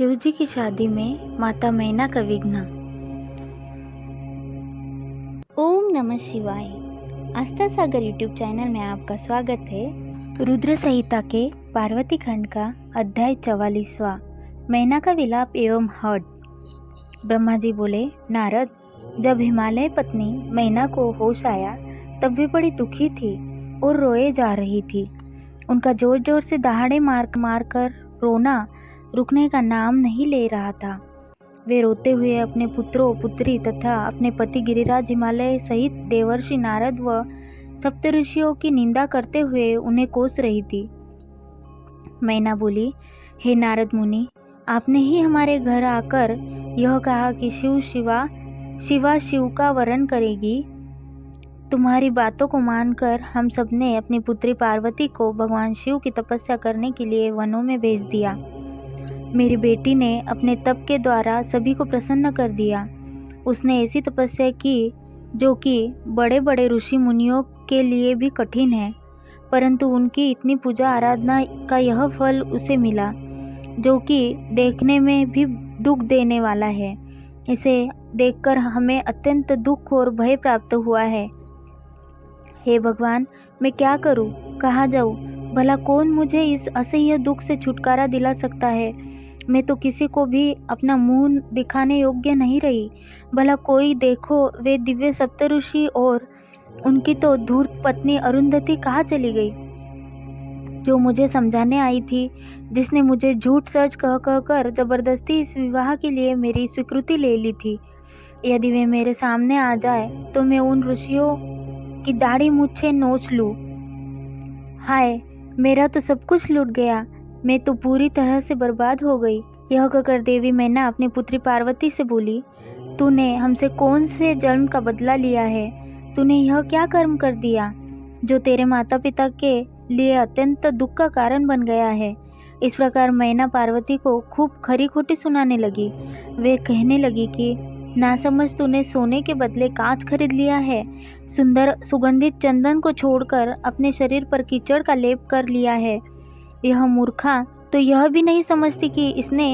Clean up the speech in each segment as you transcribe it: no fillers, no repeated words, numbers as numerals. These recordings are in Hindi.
शिवजी की शादी में माता मैना का विघ्न। ओम नमः शिवाय। आस्था सागर यूट्यूब चैनल में आपका स्वागत है। रुद्र संहिता के पार्वती खंड का अध्याय 44वां, मैना का विलाप एवं हड। ब्रह्मा जी बोले, नारद, जब हिमालय पत्नी मैना को होश आया तब वे बड़ी दुखी थी और रोए जा रही थी। उनका जोर जोर से दहाड़े मार कर रोना रुकने का नाम नहीं ले रहा था। वे रोते हुए अपने पुत्रों पुत्री तथा अपने पति गिरिराज हिमालय सहित देवर्षि नारद व सप्तऋषियों की निंदा करते हुए उन्हें कोस रही थी। मैना बोली, हे नारद मुनि, आपने ही हमारे घर आकर यह कहा कि शिवा शिव का वरण करेगी। तुम्हारी बातों को मानकर हम सबने अपनी पुत्री पार्वती को भगवान शिव की तपस्या करने के लिए वनों में भेज दिया। मेरी बेटी ने अपने तप के द्वारा सभी को प्रसन्न कर दिया। उसने ऐसी तपस्या की जो कि बड़े बड़े ऋषि मुनियों के लिए भी कठिन है, परंतु उनकी इतनी पूजा आराधना का यह फल उसे मिला जो कि देखने में भी दुख देने वाला है। इसे देखकर हमें अत्यंत दुख और भय प्राप्त हुआ है। हे भगवान, मैं क्या करूं, कहाँ जाऊं? भला कौन मुझे इस असह्य दुख से छुटकारा दिला सकता है? मैं तो किसी को भी अपना मुंह दिखाने योग्य नहीं रही। भला कोई देखो, वे दिव्य सप्तऋषि और उनकी तो धूर्त पत्नी अरुंधति कहाँ चली गई, जो मुझे समझाने आई थी, जिसने मुझे झूठ सच कह कर जबरदस्ती इस विवाह के लिए मेरी स्वीकृति ले ली थी। यदि वे मेरे सामने आ जाए तो मैं उन ऋषियों की दाढ़ी मूछें नोच लूं। हाय, मेरा तो सब कुछ लूट गया, मैं तो पूरी तरह से बर्बाद हो गई। यह कहकर देवी मैना अपनी पुत्री पार्वती से बोली, तूने हमसे कौन से जन्म का बदला लिया है? तूने यह क्या कर्म कर दिया जो तेरे माता पिता के लिए अत्यंत दुख का कारण बन गया है? इस प्रकार मैना पार्वती को खूब खरी खोटी सुनाने लगी। वे कहने लगी कि नासमझ, तूने सोने के बदले कांच खरीद लिया है। सुंदर सुगंधित चंदन को छोड़कर अपने शरीर पर कीचड़ का लेप कर लिया है। यह मूर्खा तो यह भी नहीं समझती कि इसने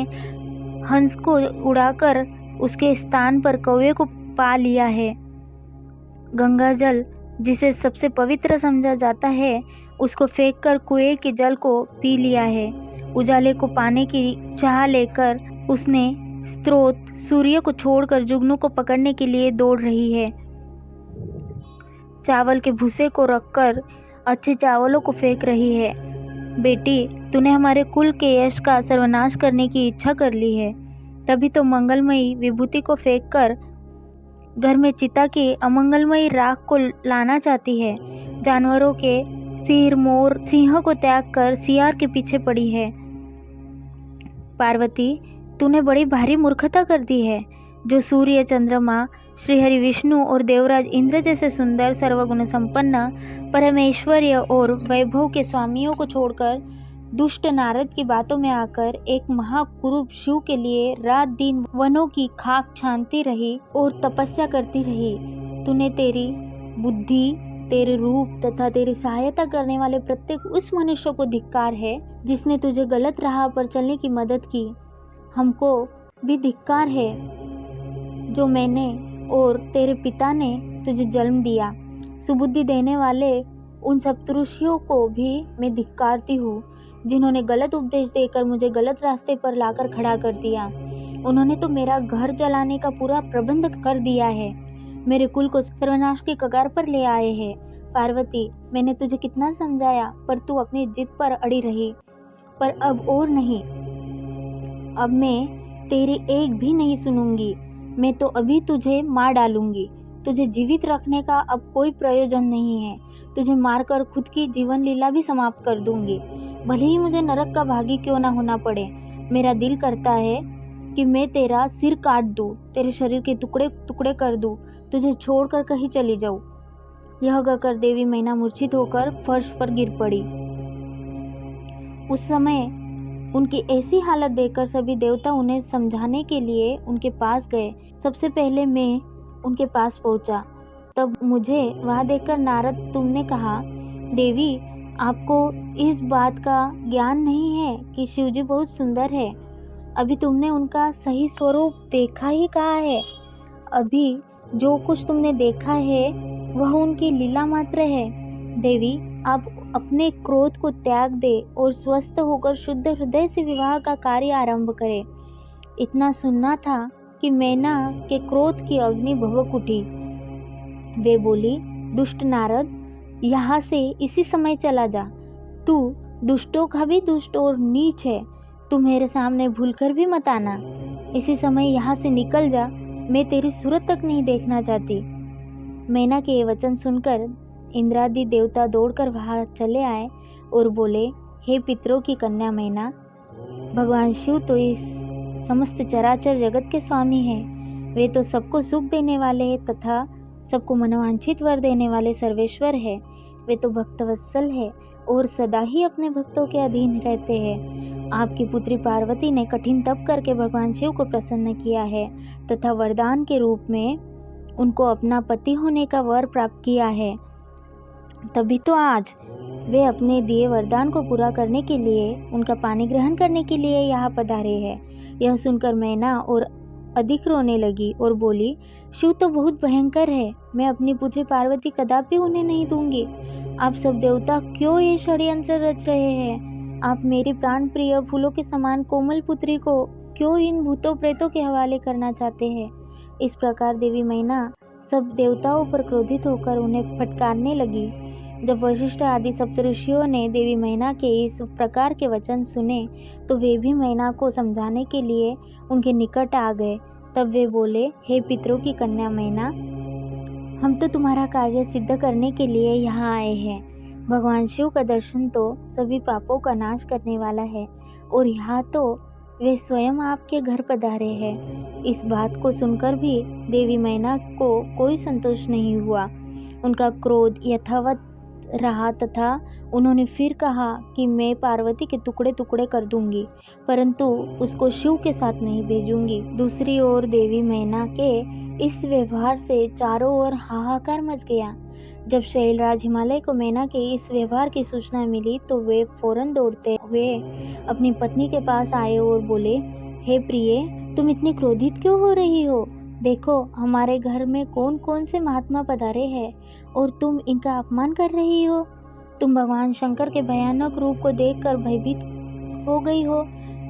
हंस को उड़ाकर उसके स्थान पर कौवे को पा लिया है। गंगा जल, जिसे सबसे पवित्र समझा जाता है, उसको फेंककर कुएं के जल को पी लिया है। उजाले को पाने की चाह लेकर उसने स्रोत सूर्य को छोड़कर जुगनू को पकड़ने के लिए दौड़ रही है। चावल के भूसे को रखकर अच्छे चावलों को फेंक रही है। बेटी, तूने हमारे कुल के यश का सर्वनाश करने की इच्छा कर ली है, तभी तो मंगलमयी विभूति को फेंककर घर में चिता की अमंगलमयी राख को लाना चाहती है। जानवरों के सिर मोर सिंह को त्याग कर सियार के पीछे पड़ी है। पार्वती, तूने बड़ी भारी मूर्खता कर दी है, जो सूर्य, चंद्रमा, श्रीहरि विष्णु और देवराज इंद्र जैसे सुंदर सर्वगुण संपन्न परमेश्वर्य और वैभव के स्वामियों को छोड़कर दुष्ट नारद की बातों में आकर एक महाकुरूप शिव के लिए रात दिन वनों की खाक छानती रही और तपस्या करती रही। तूने तेरी बुद्धि, तेरे रूप तथा तेरी सहायता करने वाले प्रत्येक उस मनुष्य को धिक्कार है जिसने तुझे गलत राह पर चलने की मदद की। हमको भी धिक्कार है जो मैंने और तेरे पिता ने तुझे जन्म दिया। सुबुद्धि देने वाले उन सप्तऋषियों को भी मैं धिक्कारती हूँ, जिन्होंने गलत उपदेश देकर मुझे गलत रास्ते पर लाकर खड़ा कर दिया। उन्होंने तो मेरा घर जलाने का पूरा प्रबंध कर दिया है, मेरे कुल को सर्वनाश की कगार पर ले आए हैं। पार्वती, मैंने तुझे कितना समझाया, पर तू अपनी जिद पर अड़ी रही। पर अब और नहीं, अब मैं तेरी एक भी नहीं सुनूंगी। मैं तो अभी तुझे मार डालूंगी। तुझे जीवित रखने का अब कोई प्रयोजन नहीं है। तुझे मारकर खुद की जीवन लीला भी समाप्त कर दूंगी, भले ही मुझे नरक का भागी क्यों ना होना पड़े। मेरा दिल करता है कि मैं तेरा सिर काट दूं, तेरे शरीर के टुकड़े टुकड़े कर दूं, तुझे छोड़कर कहीं चली जाऊं। यह कहकर देवी मैना मूर्छित होकर फर्श पर गिर पड़ी। उस समय उनकी ऐसी हालत देखकर सभी देवता उन्हें समझाने के लिए उनके पास गए। सबसे पहले मैं उनके पास पहुंचा, तब मुझे वहां देखकर नारद तुमने कहा, देवी, आपको इस बात का ज्ञान नहीं है कि शिवजी बहुत सुंदर है। अभी तुमने उनका सही स्वरूप देखा ही कहाँ है। अभी जो कुछ तुमने देखा है वह उनकी लीला मात्र है। देवी, आप अपने क्रोध को त्याग दे और स्वस्थ होकर शुद्ध हृदय से विवाह का कार्य आरंभ करें। इतना सुनना था कि मैना के क्रोध की अग्नि भभक उठी। वे बोली, दुष्ट नारद, यहाँ से इसी समय चला जा। तू दुष्टों का भी दुष्ट और नीच है। तू मेरे सामने भूलकर भी मत आना। इसी समय यहाँ से निकल जा। मैं तेरी सूरत तक नहीं देखना चाहती। मैना के ये वचन सुनकर इंद्रादि देवता दौड़कर वहां चले आए और बोले, हे पितरों की कन्या मैना, भगवान शिव तो इस समस्त चराचर जगत के स्वामी हैं। वे तो सबको सुख देने वाले हैं तथा सबको मनोवांछित वर देने वाले सर्वेश्वर है। वे तो भक्तवत्सल है और सदा ही अपने भक्तों के अधीन रहते हैं। आपकी पुत्री पार्वती ने कठिन तप करके भगवान शिव को प्रसन्न किया है तथा वरदान के रूप में उनको अपना पति होने का वर प्राप्त किया है। तभी तो आज वे अपने दिए वरदान को पूरा करने के लिए, उनका पानी ग्रहण करने के लिए यहाँ पधारे हैं। यह सुनकर मैना और अधिक रोने लगी और बोली, शिव तो बहुत भयंकर है। मैं अपनी पुत्री पार्वती कदापि उन्हें नहीं दूंगी। आप सब देवता क्यों ये षड्यंत्र रच रहे हैं? आप मेरी प्राण प्रिय फूलों के समान कोमल पुत्री को क्यों इन भूतों प्रेतों के हवाले करना चाहते हैं? इस प्रकार देवी मैना सब देवताओं पर क्रोधित होकर उन्हें फटकारने लगी। जब वशिष्ठ आदि सप्तऋषियों ने देवी मैना के इस प्रकार के वचन सुने तो वे भी मैना को समझाने के लिए उनके निकट आ गए। तब वे बोले, हे पितरों की कन्या मैना, हम तो तुम्हारा कार्य सिद्ध करने के लिए यहाँ आए हैं। भगवान शिव का दर्शन तो सभी पापों का नाश करने वाला है और यहाँ तो वे स्वयं आपके घर पधारे हैं। इस बात को सुनकर भी देवी मैना को कोई संतोष नहीं हुआ। उनका क्रोध यथावत रहा तथा उन्होंने फिर कहा कि मैं पार्वती के टुकड़े टुकड़े कर दूंगी, परंतु उसको शिव के साथ नहीं भेजूंगी। दूसरी ओर देवी मैना के इस व्यवहार से चारों ओर हाहाकार मच गया। जब शैलराज हिमालय को मैना के इस व्यवहार की सूचना मिली तो वे फौरन दौड़ते हुए अपनी पत्नी के पास आए और बोले, हे प्रिय, तुम इतनी क्रोधित क्यों हो रही हो? देखो हमारे घर में कौन कौन से महात्मा पधारे हैं और तुम इनका अपमान कर रही हो। तुम भगवान शंकर के भयानक रूप को देखकर भयभीत हो गई हो।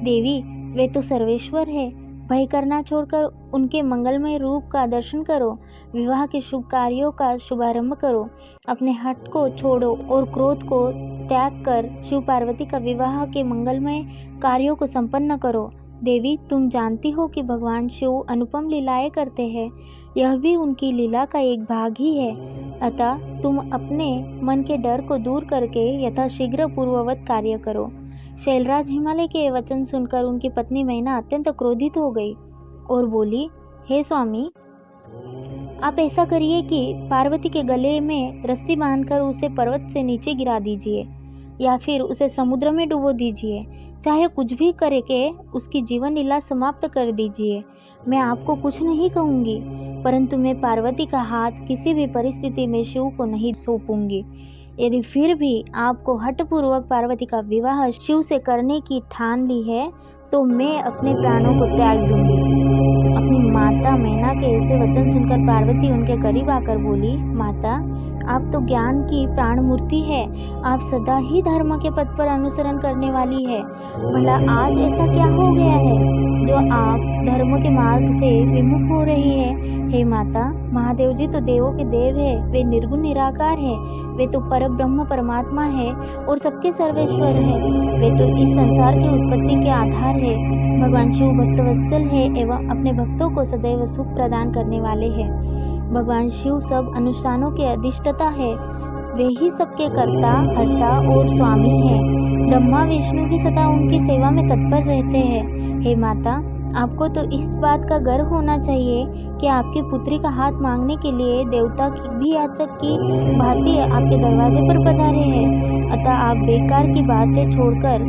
देवी, वे तो सर्वेश्वर है। भय करना छोड़कर उनके मंगलमय रूप का दर्शन करो। विवाह के शुभ कार्यों का शुभारंभ करो। अपने हठ को छोड़ो और क्रोध को त्याग कर शिव पार्वती का विवाह के मंगलमय कार्यों को संपन्न करो। देवी, तुम जानती हो कि भगवान शिव अनुपम लीलाएं करते हैं। यह भी उनकी लीला का एक भाग ही है। अतः तुम अपने मन के डर को दूर करके यथाशीघ्र पूर्ववत कार्य करो। शैलराज हिमालय के वचन सुनकर उनकी पत्नी मैना अत्यंत क्रोधित हो गई और बोली, हे स्वामी, आप ऐसा करिए कि पार्वती के गले में रस्सी बांधकर उसे पर्वत से नीचे गिरा दीजिए या फिर उसे समुद्र में डुबो दीजिए। चाहे कुछ भी करके उसकी जीवन लीला समाप्त कर दीजिए। मैं आपको कुछ नहीं कहूँगी, परंतु मैं पार्वती का हाथ किसी भी परिस्थिति में शिव को नहीं सौंपूंगी। यदि फिर भी आपको हठपूर्वक पार्वती का विवाह शिव से करने की ठान ली है तो मैं अपने प्राणों को त्याग दूंगी। अपनी माता मैना के ऐसे वचन सुनकर पार्वती उनके करीब आकर बोली, माता, आप तो ज्ञान की प्राण मूर्ति है। आप सदा ही धर्म के पथ पर अनुसरण करने वाली है। भला आज ऐसा क्या हो गया है जो आप धर्म के मार्ग से विमुख हो रही है? हे माता, महादेव जी तो देवों के देव है। वे निर्गुण निराकार है। वे तो पर ब्रह्म परमात्मा है और सबके सर्वेश्वर है। वे तो इस संसार की उत्पत्ति के आधार है। भगवान शिव भक्तवत्सल है एवं अपने भक्तों को सदैव सुख प्रदान करने वाले हैं। भगवान शिव सब अनुष्ठानों के अधिष्ठाता है। वे ही सबके कर्ता, हर्ता और स्वामी हैं। ब्रह्मा विष्णु भी सदा उनकी सेवा में तत्पर रहते हैं। हे माता, आपको तो इस बात का गर्व होना चाहिए कि आपकी पुत्री का हाथ मांगने के लिए देवता भी याचक की भांति आपके दरवाजे पर पधारे हैं। अतः आप बेकार की बातें छोड़कर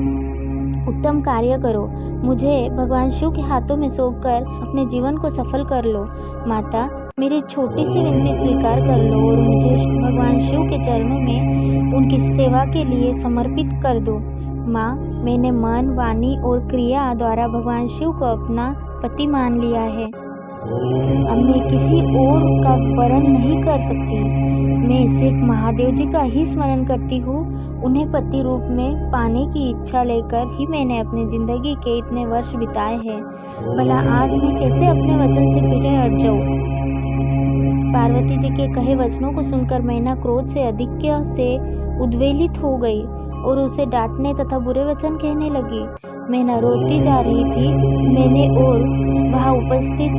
उत्तम कार्य करो। मुझे भगवान शिव के हाथों में सौंपकर अपने जीवन को सफल कर लो। माता, मेरी छोटी सी विनती स्वीकार कर लो और मुझे भगवान शिव के चरणों में उनकी सेवा के लिए समर्पित कर दो। माँ, मैंने मन, वाणी और क्रिया द्वारा भगवान शिव को अपना पति मान लिया है। अब मैं किसी और का वरण नहीं कर सकती। मैं सिर्फ महादेव जी का ही स्मरण करती हूँ। उन्हें पति रूप में पाने की इच्छा लेकर ही मैंने अपनी जिंदगी के इतने वर्ष बिताए हैं। भला आज मैं कैसे अपने वचन से पीछे हट जाऊँ? पार्वती जी के कहे वचनों को सुनकर मैना क्रोध से अधिक्य से उद्वेलित हो गई और उसे डांटने तथा बुरे वचन कहने लगी। मैना रोती जा रही थी। मैंने और वहां उपस्थित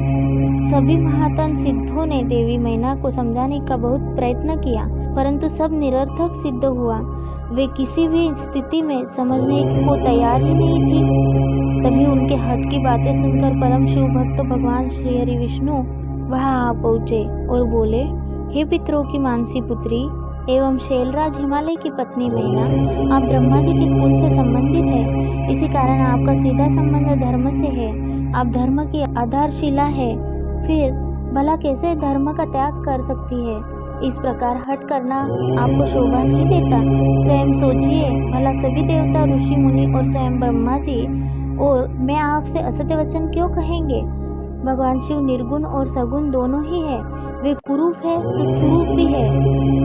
सभी महातन सिद्धों ने देवी मैना को समझाने का बहुत प्रयत्न किया, परंतु सब निरर्थक सिद्ध हुआ। वे किसी भी स्थिति में समझने को तैयार ही नहीं थी। तभी उनके हट की बातें सुनकर परम शिव भक्त भगवान श्री हरि विष्णु वहां आ पहुंचे और बोले, हे पितरों की मानसी पुत्री एवं शैलराज हिमालय की पत्नी मैना, आप ब्रह्मा जी के कुल से संबंधित है। इसी कारण आपका सीधा संबंध धर्म से है। आप धर्म की आधारशिला है। फिर भला कैसे धर्म का त्याग कर सकती है? इस प्रकार हट करना आपको शोभा नहीं देता। स्वयं सोचिए, भला सभी देवता, ऋषि मुनि और स्वयं ब्रह्मा जी और मैं आपसे असत्य वचन क्यों कहेंगे? भगवान शिव निर्गुण और सगुण दोनों ही है। वे कुरूप है तो सुरूप भी है।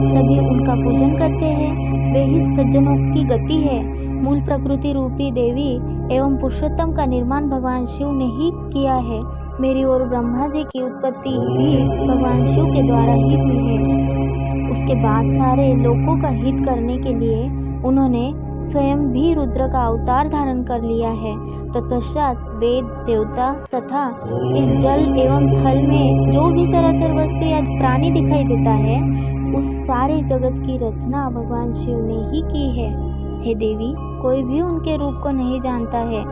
सभी उनका पूजन करते हैं। वे ही सज्जनों की गति है। मूल प्रकृति रूपी देवी एवं पुरुषोत्तम का निर्माण भगवान शिव ने ही किया है। मेरी और ब्रह्मा जी की उत्पत्ति भी भगवान शिव के द्वारा ही हुई है। उसके बाद सारे लोगों का हित करने के लिए उन्होंने स्वयं भी रुद्र का अवतार धारण कर लिया है। तत्पश्चात वेद, देवता तथा इस जल एवं थल में जो भी चराचर वस्तु या प्राणी दिखाई देता है, उस सारे जगत की रचना भगवान शिव ने ही की है। हे देवी, कोई भी उनके रूप को नहीं जानता है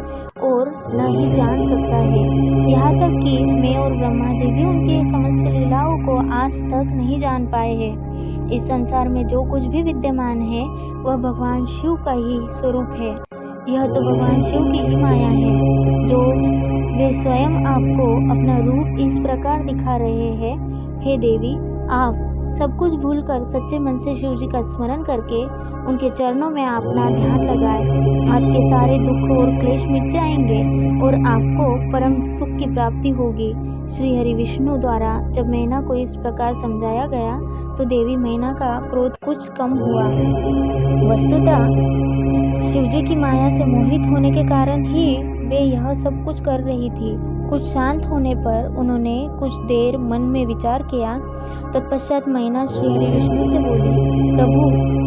और न ही जान सकता है। यहाँ तक कि मैं और ब्रह्मा जी भी उनकी समस्त लीलाओं को आज तक नहीं जान पाए हैं। इस संसार में जो कुछ भी विद्यमान है वह भगवान शिव का ही स्वरूप है। यह तो भगवान शिव की ही माया है, जो वे स्वयं आपको अपना रूप इस प्रकार दिखा रहे हैं। हे देवी, आप सब कुछ भूलकर सच्चे मन से शिव जी का स्मरण करके उनके चरणों में अपना ध्यान लगाए। आपके सारे दुख और क्लेश मिट जाएंगे और आपको परम सुख की प्राप्ति होगी। श्री हरि विष्णु द्वारा जब मैना को इस प्रकार समझाया गया तो देवी मैना का क्रोध कुछ कम हुआ। वस्तुतः शिवजी की माया से मोहित होने के कारण ही वे यह सब कुछ कर रही थी। कुछ शांत होने पर उन्होंने कुछ देर मन में विचार किया। तत्पश्चात मैना श्री हरि विष्णु से बोली, प्रभु,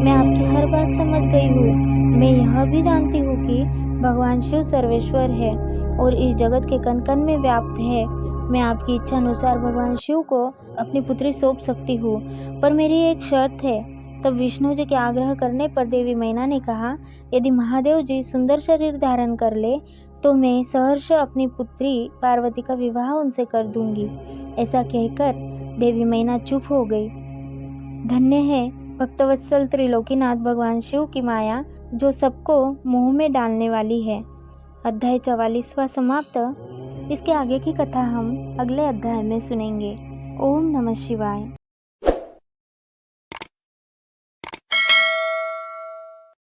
मैं आपकी हर बात समझ गई हूँ। मैं यह भी जानती हूँ कि भगवान शिव सर्वेश्वर है और इस जगत के कण कण में व्याप्त है। मैं आपकी इच्छा अनुसार भगवान शिव को अपनी पुत्री सौंप सकती हूँ, पर मेरी एक शर्त है। तब विष्णु जी के आग्रह करने पर देवी मैना ने कहा, यदि महादेव जी सुंदर शरीर धारण कर ले तो मैं सहर्ष अपनी पुत्री पार्वती का विवाह उनसे कर दूंगी। ऐसा कहकर देवी मैना चुप हो गई। धन्य है भक्तवत्सल त्रिलोकीनाथ भगवान शिव की माया, जो सबको मोह में डालने वाली है। अध्याय 44वां समाप्त। इसके आगे की कथा हम अगले अध्याय में सुनेंगे। ओम नमः शिवाय।